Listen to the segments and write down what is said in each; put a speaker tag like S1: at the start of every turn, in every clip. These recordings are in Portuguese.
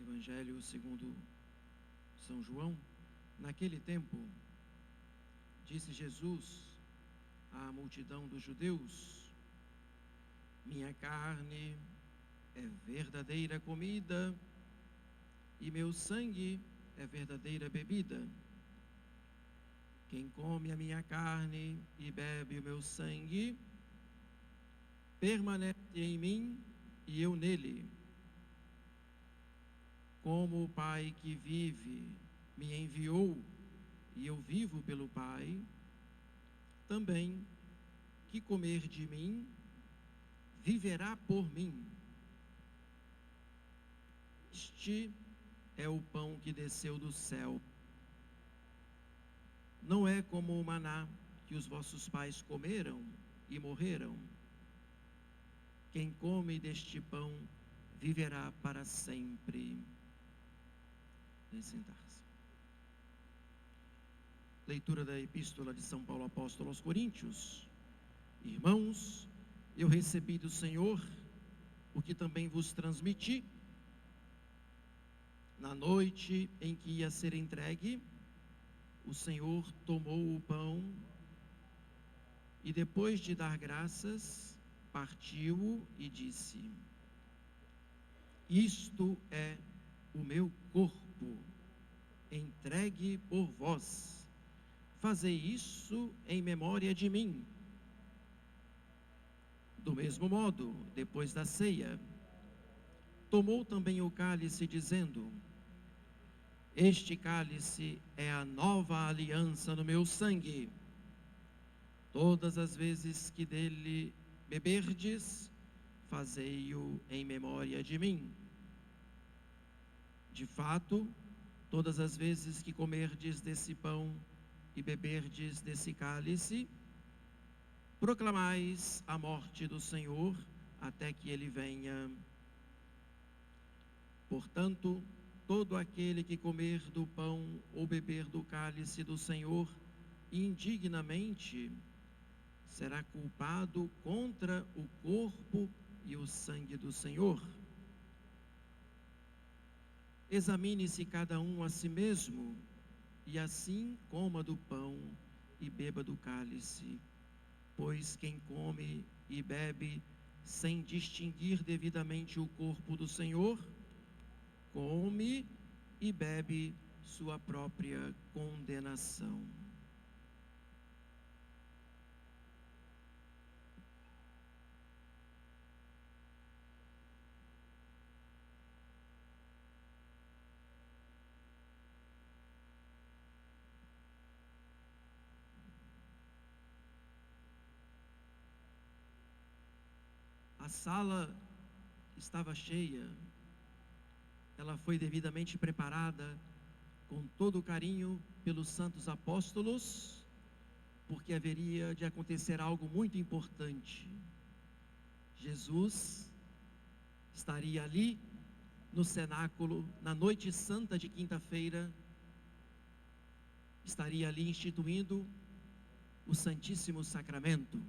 S1: Evangelho segundo São João. Naquele tempo, disse Jesus à multidão dos judeus: minha carne é verdadeira comida e meu sangue é verdadeira bebida. Quem come a minha carne e bebe o meu sangue, permanece em mim e eu nele. Como o Pai que vive me enviou e eu vivo pelo Pai, também que comer de mim, viverá por mim. Este é o pão que desceu do céu. Não é como o maná que os vossos pais comeram e morreram. Quem come deste pão viverá para sempre. Sentar-se. Leitura da Epístola de São Paulo Apóstolo aos Coríntios. Irmãos, eu recebi do Senhor o que também vos transmiti. Na noite em que ia ser entregue, o Senhor tomou o pão e, depois de dar graças, partiu-o e disse: isto é o meu corpo, entregue por vós. Fazei isso em memória de mim. Do mesmo modo, depois da ceia, tomou também o cálice, dizendo: este cálice é a nova aliança no meu sangue. Todas as vezes que dele beberdes, fazei-o em memória de mim. De fato, todas as vezes que comerdes desse pão e beberdes desse cálice, proclamais a morte do Senhor até que ele venha. Portanto, todo aquele que comer do pão ou beber do cálice do Senhor indignamente será culpado contra o corpo e o sangue do Senhor. Examine-se cada um a si mesmo, e assim coma do pão e beba do cálice. Pois quem come e bebe sem distinguir devidamente o corpo do Senhor, come e bebe sua própria condenação. A sala estava cheia. Ela foi devidamente preparada com todo o carinho pelos santos apóstolos, porque haveria de acontecer algo muito importante. Jesus estaria ali no cenáculo, na noite santa de quinta-feira, estaria ali instituindo o Santíssimo Sacramento.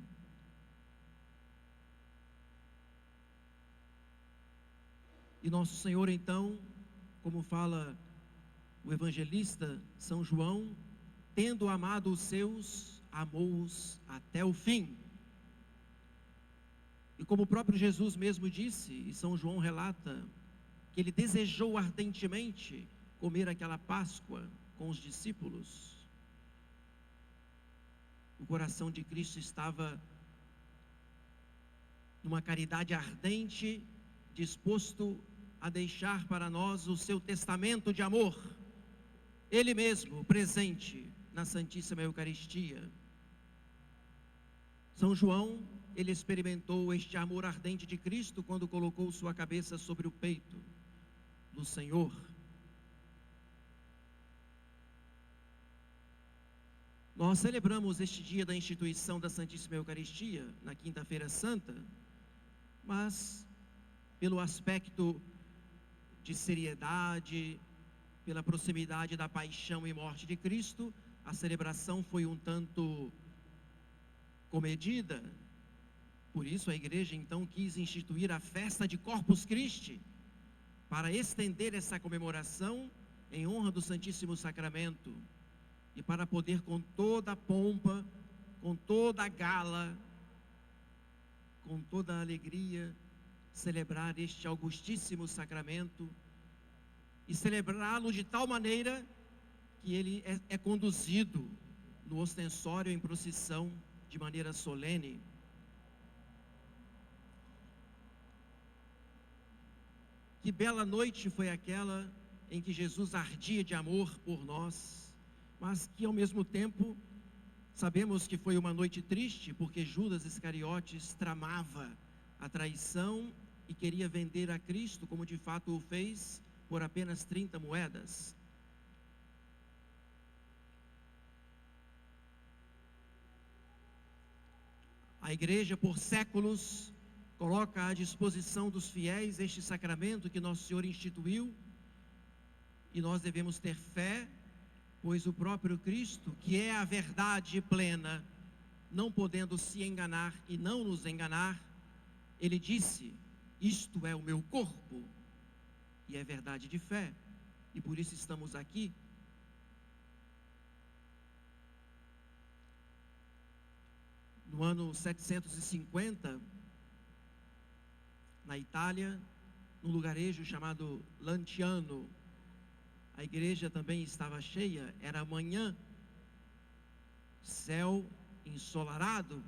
S1: E nosso Senhor, então, como fala o evangelista São João, tendo amado os seus, amou-os até o fim. E como o próprio Jesus mesmo disse, e São João relata, que ele desejou ardentemente comer aquela Páscoa com os discípulos. O coração de Cristo estava numa caridade ardente, disposto a deixar para nós o seu testamento de amor, ele mesmo presente na Santíssima Eucaristia. São João, ele experimentou este amor ardente de Cristo quando colocou sua cabeça sobre o peito do Senhor. Nós celebramos este dia da instituição da Santíssima Eucaristia, na Quinta-feira Santa, mas pelo aspecto de seriedade, pela proximidade da paixão e morte de Cristo, a celebração foi um tanto comedida. Por isso a igreja então quis instituir a festa de Corpus Christi, para estender essa comemoração em honra do Santíssimo Sacramento e para poder com toda a pompa, com toda a gala, com toda a alegria, celebrar este augustíssimo sacramento e celebrá-lo de tal maneira que ele é conduzido no ostensório em procissão de maneira solene. Que bela noite foi aquela em que Jesus ardia de amor por nós, mas que ao mesmo tempo sabemos que foi uma noite triste, porque Judas Iscariotes tramava a traição e queria vender a Cristo, como de fato o fez, por apenas 30 moedas. A igreja, por séculos, coloca à disposição dos fiéis este sacramento que Nosso Senhor instituiu, e nós devemos ter fé, pois o próprio Cristo, que é a verdade plena, não podendo se enganar e não nos enganar, ele disse: isto é o meu corpo, e é verdade de fé, e por isso estamos aqui. No ano 750, na Itália, num lugarejo chamado Lanciano, a igreja também estava cheia, era manhã, céu ensolarado,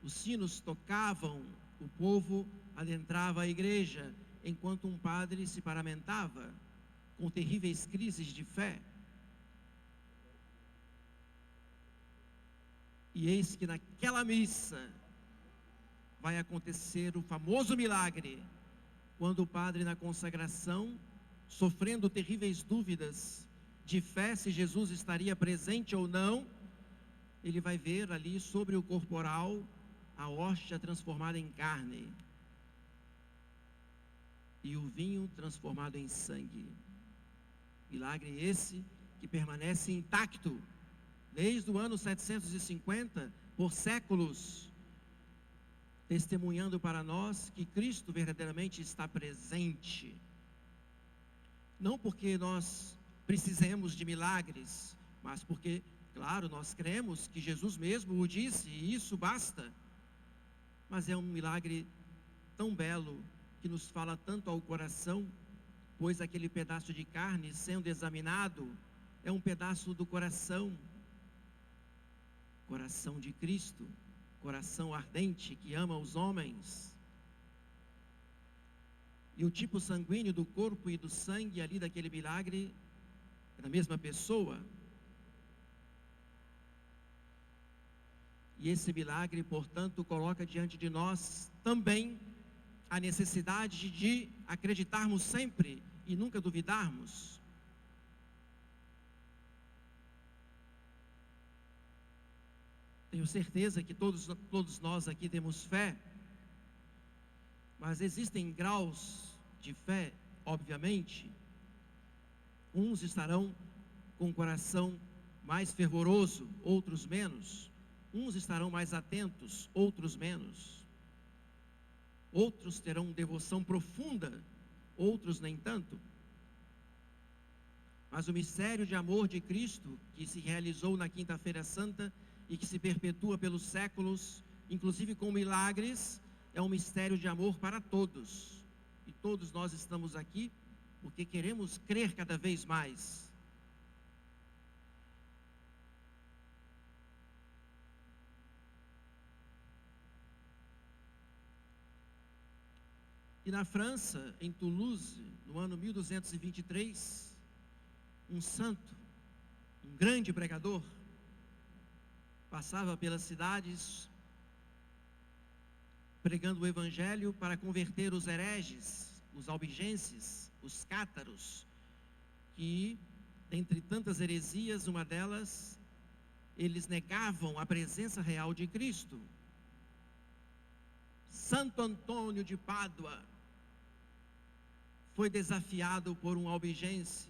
S1: os sinos tocavam, o povo adentrava a igreja, enquanto um padre se paramentava, com terríveis crises de fé. E eis que naquela missa vai acontecer o famoso milagre, quando o padre na consagração, sofrendo terríveis dúvidas de fé, se Jesus estaria presente ou não, ele vai ver ali sobre o corporal a hóstia transformada em carne e o vinho transformado em sangue. Milagre esse que permanece intacto desde o ano 750, por séculos, testemunhando para nós que Cristo verdadeiramente está presente. Não porque nós precisemos de milagres, mas porque, claro, nós cremos que Jesus mesmo o disse, e isso basta. Mas é um milagre tão belo, que nos fala tanto ao coração, pois aquele pedaço de carne, sendo examinado, é um pedaço do coração de Cristo, coração ardente que ama os homens. E o tipo sanguíneo do corpo e do sangue ali daquele milagre é da mesma pessoa. E esse milagre, portanto, coloca diante de nós também a necessidade de acreditarmos sempre e nunca duvidarmos. Tenho certeza que todos nós aqui temos fé, mas existem graus de fé, obviamente. Uns estarão com o coração mais fervoroso, outros menos. Uns estarão mais atentos, outros menos. Outros terão devoção profunda, outros nem tanto. Mas o mistério de amor de Cristo, que se realizou na Quinta-feira Santa e que se perpetua pelos séculos, inclusive com milagres, é um mistério de amor para todos. E todos nós estamos aqui porque queremos crer cada vez mais. E na França, em Toulouse, no ano 1223, um santo, um grande pregador, passava pelas cidades pregando o evangelho para converter os hereges, os albigenses, os cátaros, que, dentre tantas heresias, uma delas, eles negavam a presença real de Cristo. Santo Antônio de Pádua foi desafiado por um albigense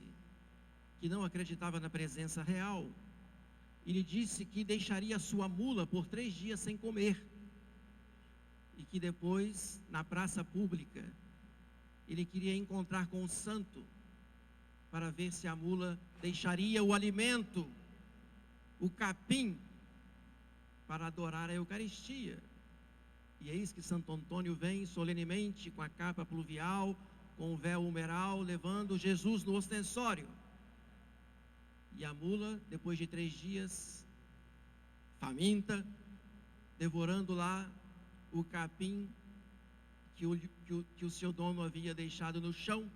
S1: que não acreditava na presença real. Ele disse que deixaria sua mula por 3 dias sem comer, e que depois, na praça pública, ele queria encontrar com o santo, para ver se a mula deixaria o alimento, o capim, para adorar a Eucaristia. E eis que Santo Antônio vem solenemente com a capa pluvial, com o véu humeral, levando Jesus no ostensório. E a mula, depois de 3 dias, faminta, devorando lá o capim que o seu dono havia deixado no chão,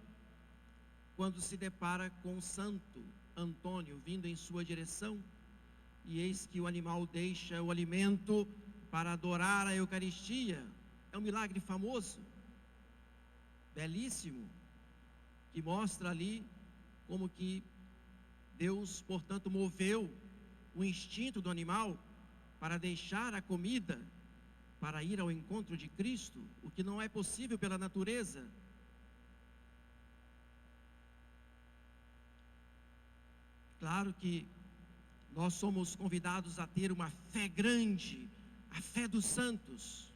S1: quando se depara com Santo Antônio vindo em sua direção, e eis que o animal deixa o alimento para adorar a Eucaristia. É um milagre famoso, belíssimo, que mostra ali como que Deus, portanto, moveu o instinto do animal para deixar a comida, para ir ao encontro de Cristo, o que não é possível pela natureza. Claro que nós somos convidados a ter uma fé grande, a fé dos santos.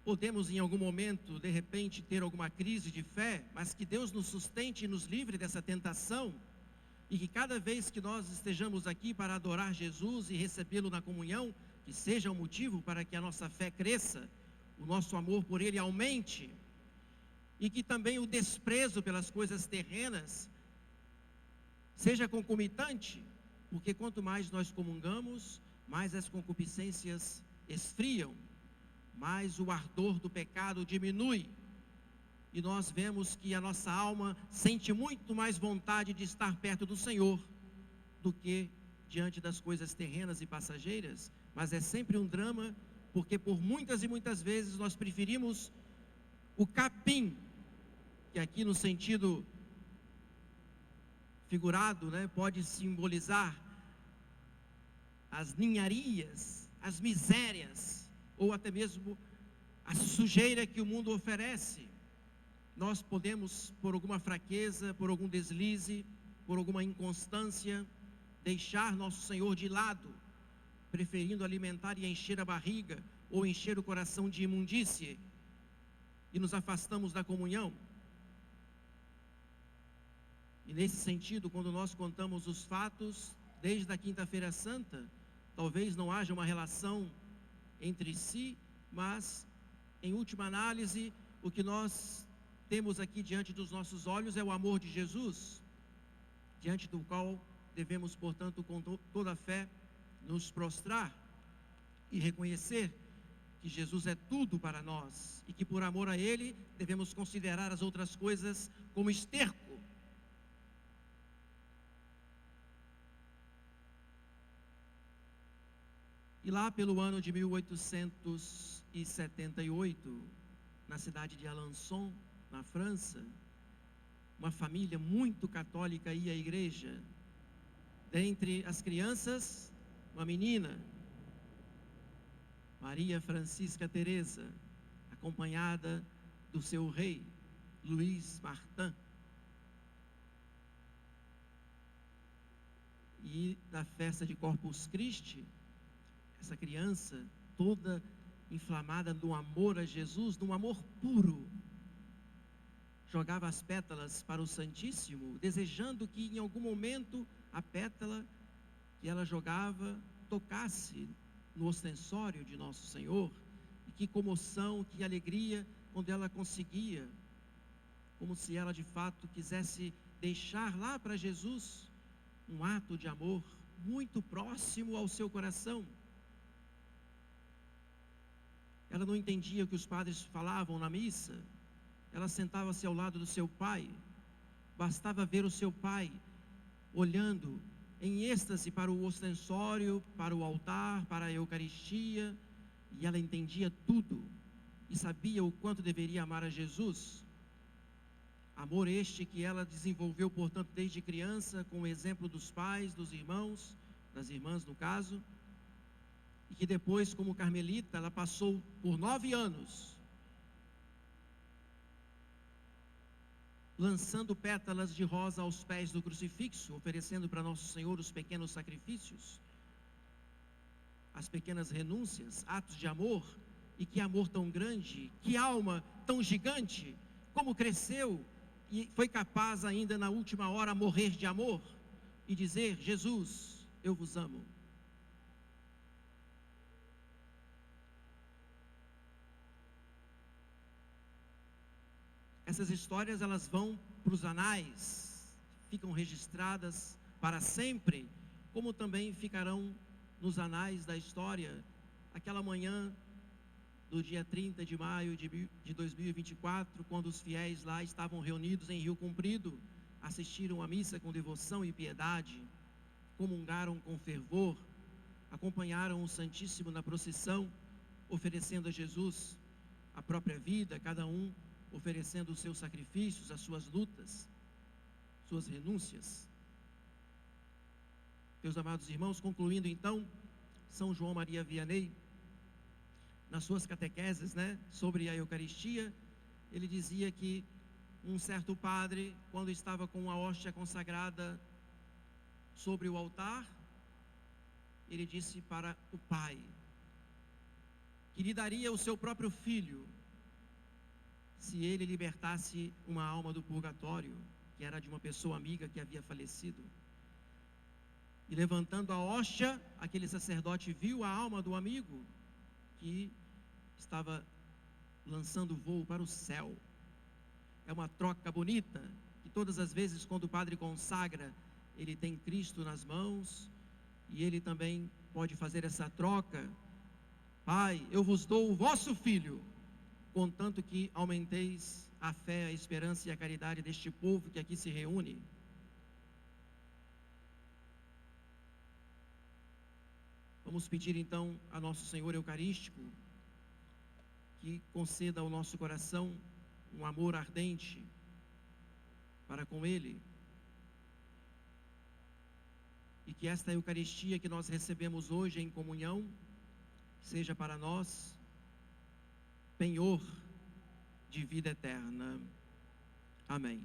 S1: Podemos em algum momento, de repente, ter alguma crise de fé, mas que Deus nos sustente e nos livre dessa tentação, e que cada vez que nós estejamos aqui para adorar Jesus e recebê-lo na comunhão, que seja um motivo para que a nossa fé cresça, o nosso amor por Ele aumente, e que também o desprezo pelas coisas terrenas seja concomitante, porque quanto mais nós comungamos, mais as concupiscências esfriam, mais o ardor do pecado diminui, e nós vemos que a nossa alma sente muito mais vontade de estar perto do Senhor, do que diante das coisas terrenas e passageiras. Mas é sempre um drama, porque por muitas e muitas vezes nós preferimos o capim, que aqui no sentido figurado, pode simbolizar as ninharias, as misérias, ou até mesmo a sujeira que o mundo oferece. Nós podemos, por alguma fraqueza, por algum deslize, por alguma inconstância, deixar nosso Senhor de lado, preferindo alimentar e encher a barriga, ou encher o coração de imundície, e nos afastamos da comunhão. E nesse sentido, quando nós contamos os fatos, desde a Quinta-feira Santa, talvez não haja uma relação entre si, mas, em última análise, o que nós temos aqui diante dos nossos olhos é o amor de Jesus, diante do qual devemos, portanto, com toda a fé, nos prostrar e reconhecer que Jesus é tudo para nós, e que por amor a Ele, devemos considerar as outras coisas como esterco. E lá pelo ano de 1878, na cidade de Alençon, na França, uma família muito católica ia à igreja. Dentre as crianças, uma menina, Maria Francisca Teresa, acompanhada do seu rei, Luís Martin. E na festa de Corpus Christi, essa criança toda inflamada no amor a Jesus, num amor puro, jogava as pétalas para o Santíssimo, desejando que em algum momento a pétala que ela jogava tocasse no ostensório de Nosso Senhor. E que comoção, que alegria quando ela conseguia, como se ela de fato quisesse deixar lá para Jesus um ato de amor muito próximo ao seu coração. Ela não entendia o que os padres falavam na missa. Ela sentava-se ao lado do seu pai. Bastava ver o seu pai olhando em êxtase para o ostensório, para o altar, para a Eucaristia, e ela entendia tudo e sabia o quanto deveria amar a Jesus. Amor este que ela desenvolveu, portanto, desde criança, com o exemplo dos pais, dos irmãos, das irmãs no caso, e que depois, como carmelita, ela passou por 9 anos lançando pétalas de rosa aos pés do crucifixo, oferecendo para Nosso Senhor os pequenos sacrifícios, as pequenas renúncias, atos de amor, E que amor tão grande, que alma tão gigante, como cresceu e foi capaz ainda na última hora morrer de amor e dizer: Jesus, eu vos amo. Essas histórias, elas vão para os anais, ficam registradas para sempre, como também ficarão nos anais da história, aquela manhã do dia 30 de maio de 2024, quando os fiéis lá estavam reunidos em Rio Comprido, assistiram à missa com devoção e piedade, comungaram com fervor, acompanharam o Santíssimo na procissão, oferecendo a Jesus a própria vida, cada um oferecendo os seus sacrifícios, as suas lutas, suas renúncias. Meus amados irmãos, concluindo então, São João Maria Vianney, nas suas catequeses, sobre a Eucaristia, ele dizia que um certo padre, quando estava com a hóstia consagrada sobre o altar, ele disse para o Pai que lhe daria o seu próprio filho se ele libertasse uma alma do purgatório, que era de uma pessoa amiga que havia falecido. E levantando a hóstia, aquele sacerdote viu a alma do amigo que estava lançando voo para o céu. É uma troca bonita, que todas as vezes quando o padre consagra, ele tem Cristo nas mãos, e ele também pode fazer essa troca. Pai, eu vos dou o vosso filho, contanto que aumenteis a fé, a esperança e a caridade deste povo que aqui se reúne. Vamos pedir então a nosso Senhor Eucarístico que conceda ao nosso coração um amor ardente para com Ele, e que esta Eucaristia que nós recebemos hoje em comunhão seja para nós penhor de vida eterna. Amém.